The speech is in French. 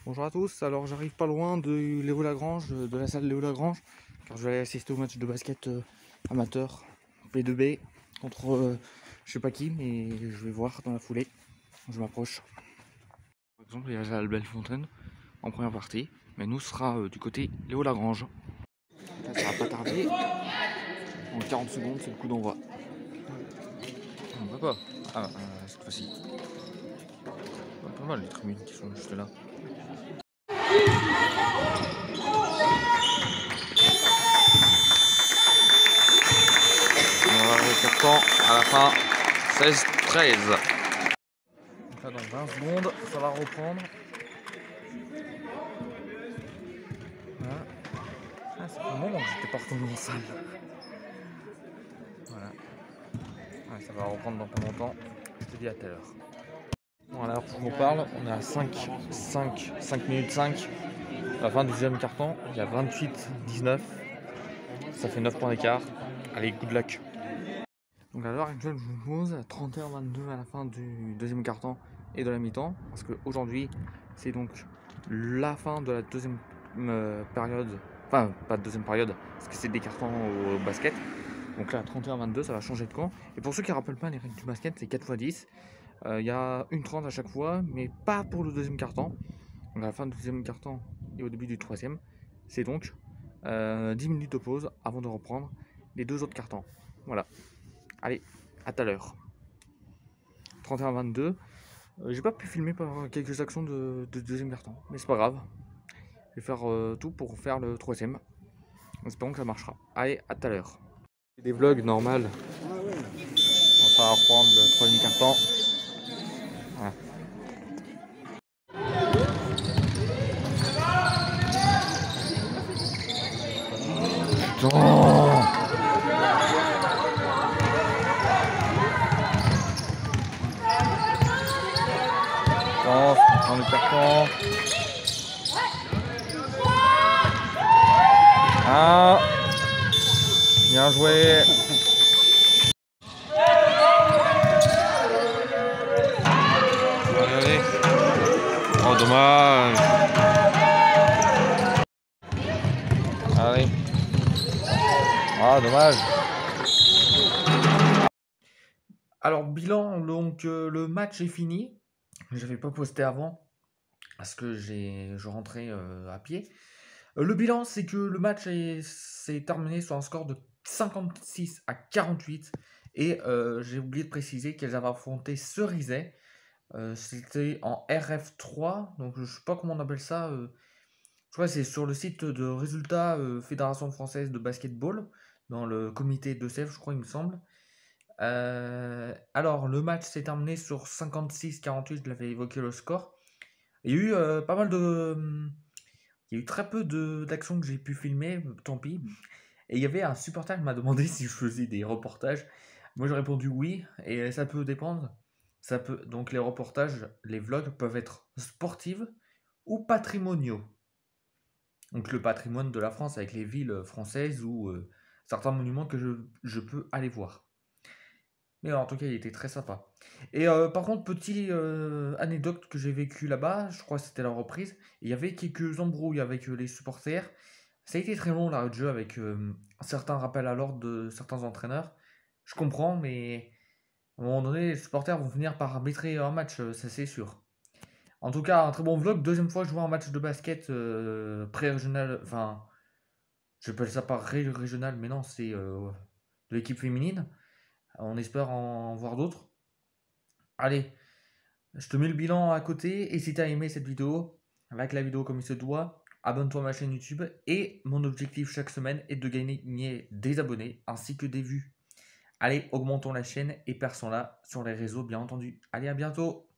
Bonjour à tous, alors j'arrive pas loin de Léo Lagrange, de la salle Léo Lagrange, car je vais aller assister au match de basket amateur P2B contre je sais pas qui, mais je vais voir dans la foulée, je m'approche. Par exemple, il y a la Bellefontaine en première partie, mais nous ce sera du côté Léo Lagrange. Ça va pas tarder, en 40 secondes c'est le coup d'envoi. On voit pas, cette fois-ci. Pas mal les tribunes qui sont juste là. On va avoir le carton à la fin, 16-13. Donc là, dans 20 secondes, ça va reprendre. Voilà. Ah, ça fait un moment que j'étais pas retourné en salle. Voilà. Ouais, ça va reprendre dans pas longtemps. Je te dis à tout à l'heure. Bon, alors, je vous parle, on est à 5 minutes 5. À la fin du deuxième carton, il y a 28-19. Ça fait 9 points d'écart. Allez, good luck. Donc à l'heure actuelle, je vous pose 31-22 à la fin du deuxième carton et de la mi-temps. Parce qu'aujourd'hui, c'est donc la fin de la deuxième période. Enfin, pas de deuxième période, parce que c'est des cartons au basket. Donc là, 31-22, ça va changer de camp. Et pour ceux qui ne rappellent pas les règles du basket, c'est 4x10. Il y a une 30 à chaque fois, mais pas pour le deuxième carton. Donc à la fin du deuxième carton et au début du troisième, c'est donc 10 minutes de pause avant de reprendre les deux autres cartons. Voilà. Allez, à tout à l'heure. 31-22. J'ai pas pu filmer par quelques actions de deuxième carton, mais c'est pas grave. Je vais faire tout pour faire le troisième. Espérons que ça marchera. Allez, à tout à l'heure. Des vlogs normales. On va reprendre le troisième carton. Voilà. Putain. Dans le carton. Ah, bien joué. Allez. Oh, dommage. Allez. Ah, dommage. Alors, bilan, donc le match est fini. J'avais pas posté avant parce que je rentrais à pied. Le bilan, c'est que le match s'est terminé sur un score de 56-48. Et j'ai oublié de préciser qu'elles avaient affronté Cerizay. C'était en RF3, donc je sais pas comment on appelle ça. Je crois que c'est sur le site de résultats Fédération française de basketball, dans le comité de CF, je crois, il me semble. Alors, le match s'est terminé sur 56-48, je l'avais évoqué le score. Il y a eu pas mal de. Il y a eu très peu d'actions que j'ai pu filmer, tant pis. Et il y avait un supporter qui m'a demandé si je faisais des reportages. Moi, j'ai répondu oui, et ça peut dépendre. Donc, les reportages, les vlogs peuvent être sportifs ou patrimoniaux. Donc, le patrimoine de la France avec les villes françaises ou certains monuments que je peux aller voir. Mais en tout cas, il était très sympa. Et par contre, petite anecdote que j'ai vécue là-bas, je crois que c'était la reprise, il y avait quelques embrouilles avec les supporters. Ça a été très long l'arrêt de jeu avec certains rappels à l'ordre de certains entraîneurs. Je comprends, mais à un moment donné, les supporters vont finir par arbitrer un match, ça c'est sûr. En tout cas, un très bon vlog. Deuxième fois que je vois un match de basket pré-régional, enfin, je appelle ça pas régional, mais non, c'est de l'équipe féminine. On espère en voir d'autres. Allez, je te mets le bilan à côté. Et si tu as aimé cette vidéo, like la vidéo comme il se doit, abonne-toi à ma chaîne YouTube. Et mon objectif chaque semaine est de gagner des abonnés ainsi que des vues. Allez, augmentons la chaîne et perçons-la sur les réseaux, bien entendu. Allez, à bientôt!